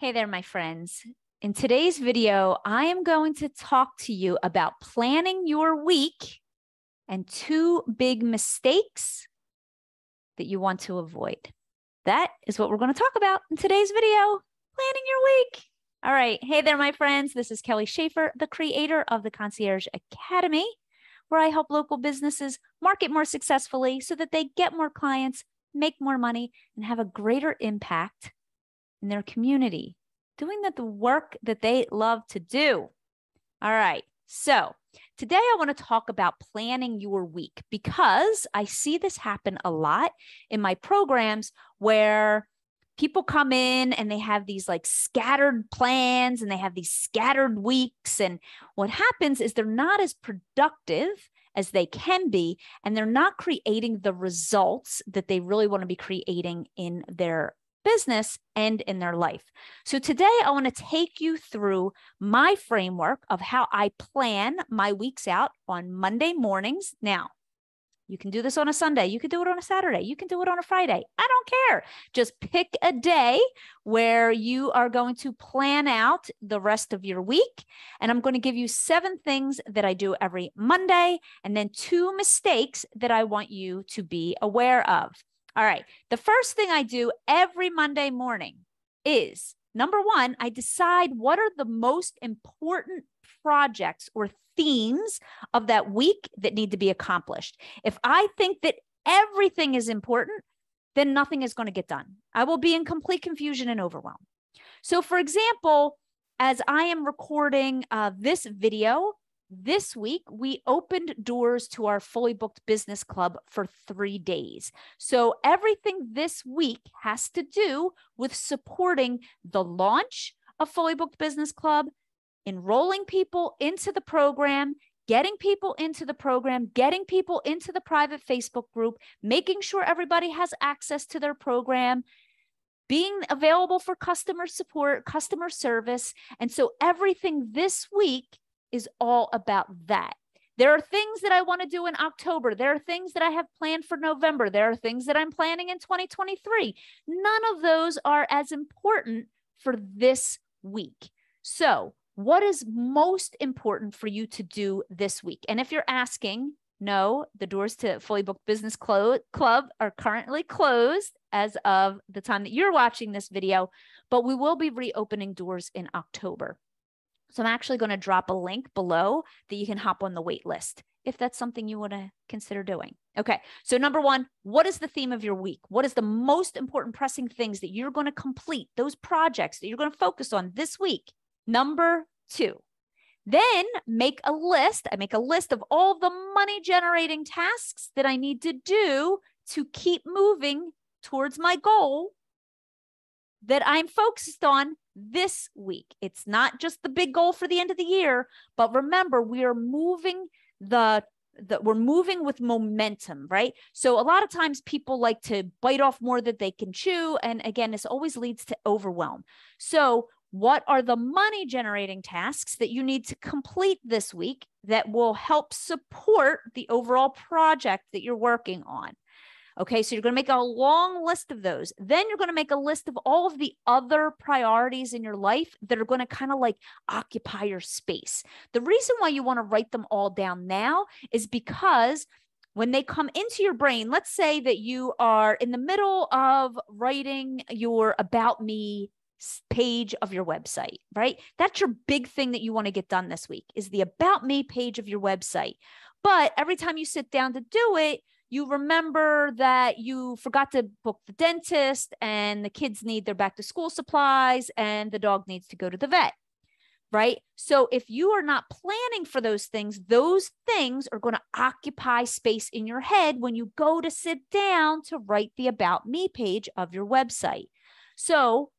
Hey there, my friends. In today's video, I am going to talk to you about planning your week and 2 big mistakes that you want to avoid. That is what we're going to talk about in today's video, planning your week. All right. Hey there, my friends. This is Kelly Schaefer, the creator of the Concierge Academy, where I help local businesses market more successfully so that they get more clients, make more money, and have a greater impact in their community, doing the work that they love to do. All right. So today I want to talk about planning your week because I see this happen a lot in my programs where people come in and they have these like scattered plans and they have these scattered weeks. And what happens is they're not as productive as they can be, and they're not creating the results that they really want to be creating in their business and in their life. So today I want to take you through my framework of how I plan my weeks out on Monday mornings. Now, you can do this on a Sunday. You can do it on a Saturday. You can do it on a Friday. I don't care. Just pick a day where you are going to plan out the rest of your week. And I'm going to give you 7 things that I do every Monday and then 2 mistakes that I want you to be aware of. All right. The first thing I do every Monday morning is, number 1, I decide what are the most important projects or themes of that week that need to be accomplished. If I think that everything is important, then nothing is going to get done. I will be in complete confusion and overwhelm. So for example, as I am recording this video, this week, we opened doors to our Fully Booked Business Club for 3 days. So everything this week has to do with supporting the launch of Fully Booked Business Club, enrolling people into the program, getting people into the program, getting people into the private Facebook group, making sure everybody has access to their program, being available for customer support, customer service. And so everything this week is all about that. There are things that I want to do in October. There are things that I have planned for November. There are things that I'm planning in 2023. None of those are as important for this week. So what is most important for you to do this week? And if you're asking, no, the doors to Fully Booked Business Club are currently closed as of the time that you're watching this video, but we will be reopening doors in October. So I'm actually going to drop a link below that you can hop on the wait list if that's something you want to consider doing. Okay. So number 1, what is the theme of your week? What is the most important pressing things that you're going to complete, those projects that you're going to focus on this week? Number 2, then make a list. I make a list of all the money generating tasks that I need to do to keep moving towards my goal that I'm focused on this week. It's not just the big goal for the end of the year, but remember, we are moving we're moving with momentum, right? So a lot of times people like to bite off more than they can chew. And again, this always leads to overwhelm. So what are the money generating tasks that you need to complete this week that will help support the overall project that you're working on? Okay, so you're going to make a long list of those. Then you're going to make a list of all of the other priorities in your life that are going to kind of like occupy your space. The reason why you want to write them all down now is because when they come into your brain, let's say that you are in the middle of writing your About Me page of your website, right? That's your big thing that you want to get done this week is the About Me page of your website. But every time you sit down to do it, you remember that you forgot to book the dentist and the kids need their back to school supplies and the dog needs to go to the vet, right? So if you are not planning for those things are going to occupy space in your head when you go to sit down to write the About Me page of your website. So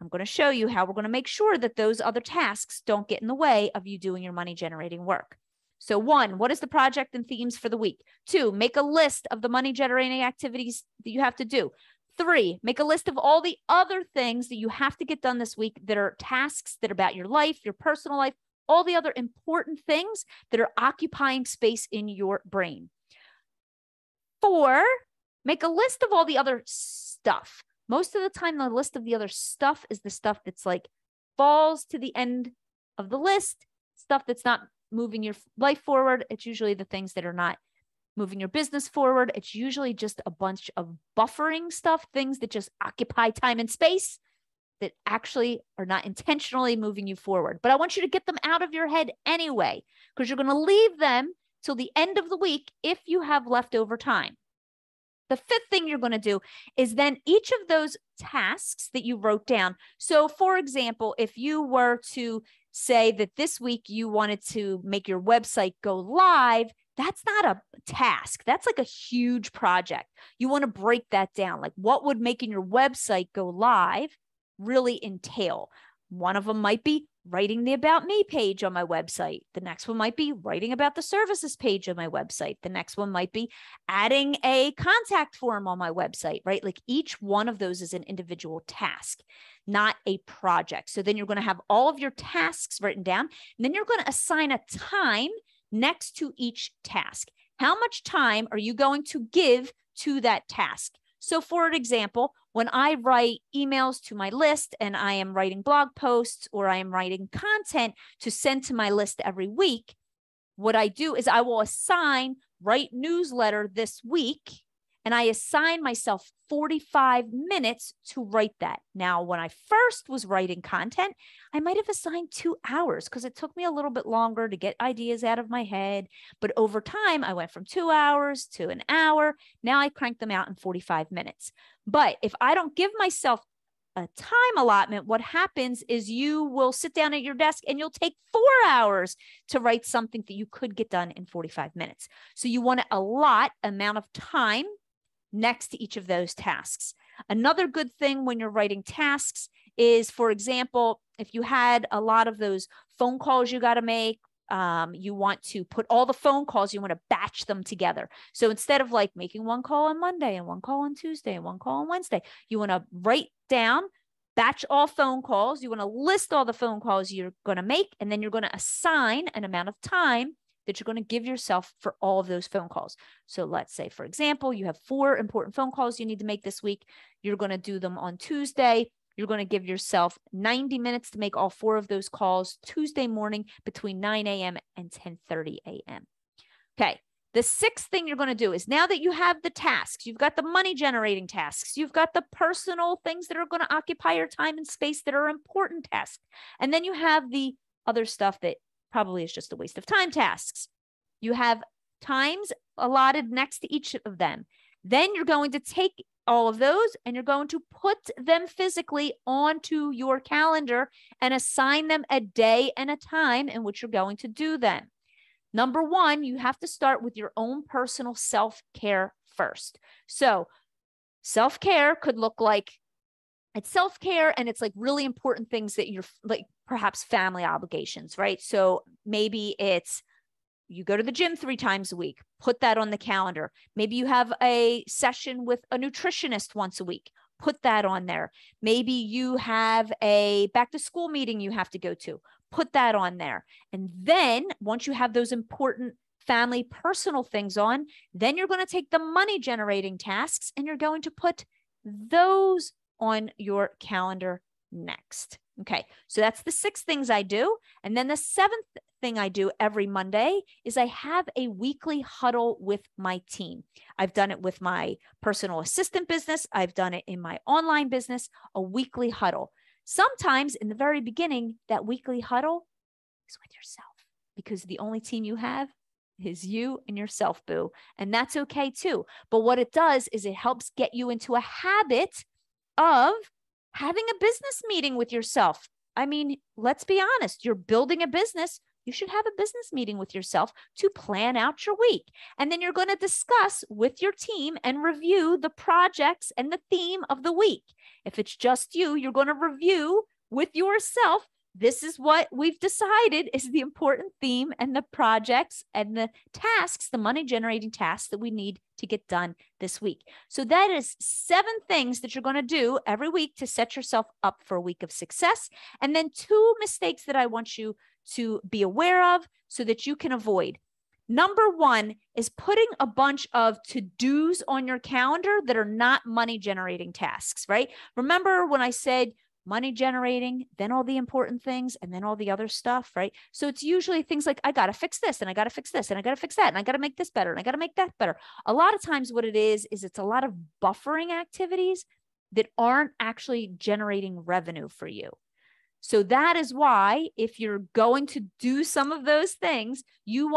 I'm going to show you how we're going to make sure that those other tasks don't get in the way of you doing your money generating work. So 1, what is the project and themes for the week? 2, make a list of the money generating activities that you have to do. 3, make a list of all the other things that you have to get done this week that are tasks that are about your life, your personal life, all the other important things that are occupying space in your brain. 4, make a list of all the other stuff. Most of the time, the list of the other stuff is the stuff that's like falls to the end of the list, stuff that's not moving your life forward. It's usually the things that are not moving your business forward. It's usually just a bunch of buffering stuff, things that just occupy time and space that actually are not intentionally moving you forward. But I want you to get them out of your head anyway, because you're going to leave them till the end of the week if you have leftover time. The fifth thing you're going to do is then each of those tasks that you wrote down. So for example, if you were to say that this week you wanted to make your website go live, that's not a task. That's like a huge project. You want to break that down. Like, what would making your website go live really entail? One of them might be writing the About Me page on my website. The next one might be writing about the services page on my website. The next one might be adding a contact form on my website, right? Like, each one of those is an individual task, not a project. So then you're going to have all of your tasks written down, and then you're going to assign a time next to each task. How much time are you going to give to that task? So for example, when I write emails to my list and I am writing blog posts or I am writing content to send to my list every week, what I do is I will assign write newsletter this week, and I assign myself 45 minutes to write that. Now, when I first was writing content, I might have assigned 2 hours because it took me a little bit longer to get ideas out of my head. But over time, I went from 2 hours to an hour. Now I crank them out in 45 minutes. But if I don't give myself a time allotment, what happens is you will sit down at your desk and you'll take 4 hours to write something that you could get done in 45 minutes. So you want to allot amount of time next to each of those tasks. Another good thing when you're writing tasks is, for example, if you had a lot of those phone calls you got to make, you want to put all the phone calls, you want to batch them together. So instead of like making one call on Monday and one call on Tuesday and one call on Wednesday, you want to write down, batch all phone calls. You want to list all the phone calls you're going to make, and then you're going to assign an amount of time that you're going to give yourself for all of those phone calls. So let's say, for example, you have 4 important phone calls you need to make this week. You're going to do them on Tuesday. You're going to give yourself 90 minutes to make all 4 of those calls Tuesday morning between 9 a.m. and 10:30 a.m. Okay. The sixth thing you're going to do is, now that you have the tasks, you've got the money generating tasks, you've got the personal things that are going to occupy your time and space that are important tasks. And then you have the other stuff that probably is just a waste of time tasks. You have times allotted next to each of them. Then you're going to take all of those and you're going to put them physically onto your calendar and assign them a day and a time in which you're going to do them. Number 1, you have to start with your own personal self-care first. So self-care could look like, it's self-care and it's like really important things that you're like, perhaps family obligations, right? So maybe it's you go to the gym 3 times a week, put that on the calendar. Maybe you have a session with a nutritionist once a week, put that on there. Maybe you have a back to school meeting you have to go to, put that on there. And then once you have those important family personal things on, then you're going to take the money generating tasks and you're going to put those on your calendar next. Okay, so that's the 6 things I do. And then the 7th thing I do every Monday is I have a weekly huddle with my team. I've done it with my personal assistant business. I've done it in my online business, a weekly huddle. Sometimes in the very beginning, that weekly huddle is with yourself because the only team you have is you and yourself, boo. And that's okay too. But what it does is it helps get you into a habit of having a business meeting with yourself. I mean, let's be honest, you're building a business. You should have a business meeting with yourself to plan out your week. And then you're going to discuss with your team and review the projects and the theme of the week. If it's just you, you're going to review with yourself. This is what we've decided is the important theme and the projects and the tasks, the money generating tasks that we need to get done this week. So that is 7 things that you're going to do every week to set yourself up for a week of success. And then 2 mistakes that I want you to be aware of so that you can avoid. Number one is putting a bunch of to-dos on your calendar that are not money-generating tasks, right? Remember when I said money generating, then all the important things, and then all the other stuff, right? So it's usually things like, I got to fix this, and I got to fix this, and I got to fix that, and I got to make this better, and I got to make that better. A lot of times what it is it's a lot of buffering activities that aren't actually generating revenue for you. So that is why if you're going to do some of those things, you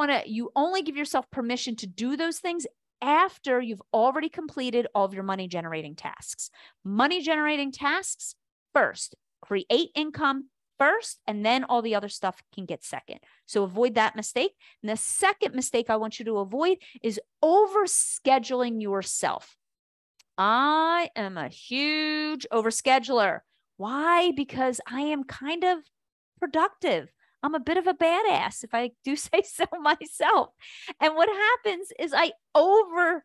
only give yourself permission to do those things after you've already completed all of your money generating tasks. Money generating tasks first, create income first, and then all the other stuff can get second. So avoid that mistake. And the second mistake I want you to avoid is overscheduling yourself. I am a huge overscheduler. Why? Because I am kind of productive. I'm a bit of a badass, if I do say so myself. And what happens is I overbook,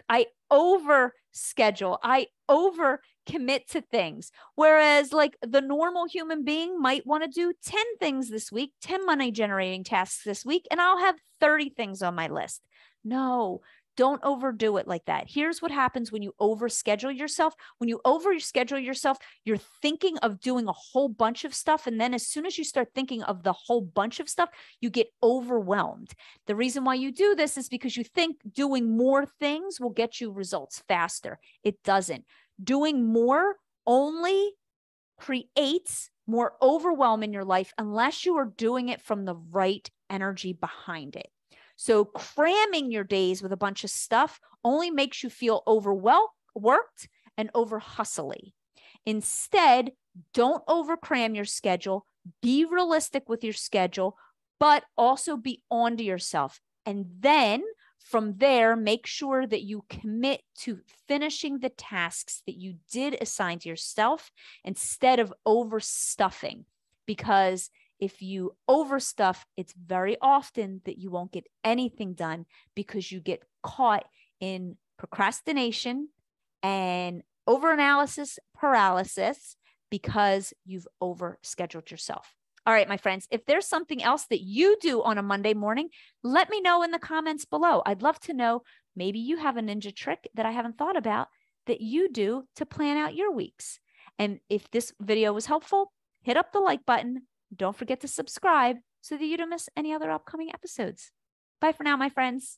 I overschedule, I overcommit to things. Whereas like the normal human being might want to do 10 things this week, 10 money generating tasks this week, and I'll have 30 things on my list. No. Don't overdo it like that. Here's what happens when you overschedule yourself. When you overschedule yourself, you're thinking of doing a whole bunch of stuff. And then as soon as you start thinking of the whole bunch of stuff, you get overwhelmed. The reason why you do this is because you think doing more things will get you results faster. It doesn't. Doing more only creates more overwhelm in your life unless you are doing it from the right energy behind it. So cramming your days with a bunch of stuff only makes you feel overworked and over hustly. Instead, don't overcram your schedule. Be realistic with your schedule, but also be on to yourself. And then from there, make sure that you commit to finishing the tasks that you did assign to yourself instead of overstuffing. Because if you overstuff, it's very often that you won't get anything done because you get caught in procrastination and overanalysis paralysis because you've overscheduled yourself. All right, my friends, if there's something else that you do on a Monday morning, let me know in the comments below. I'd love to know, maybe you have a ninja trick that I haven't thought about that you do to plan out your weeks. And if this video was helpful, hit up the like button. Don't forget to subscribe so that you don't miss any other upcoming episodes. Bye for now, my friends.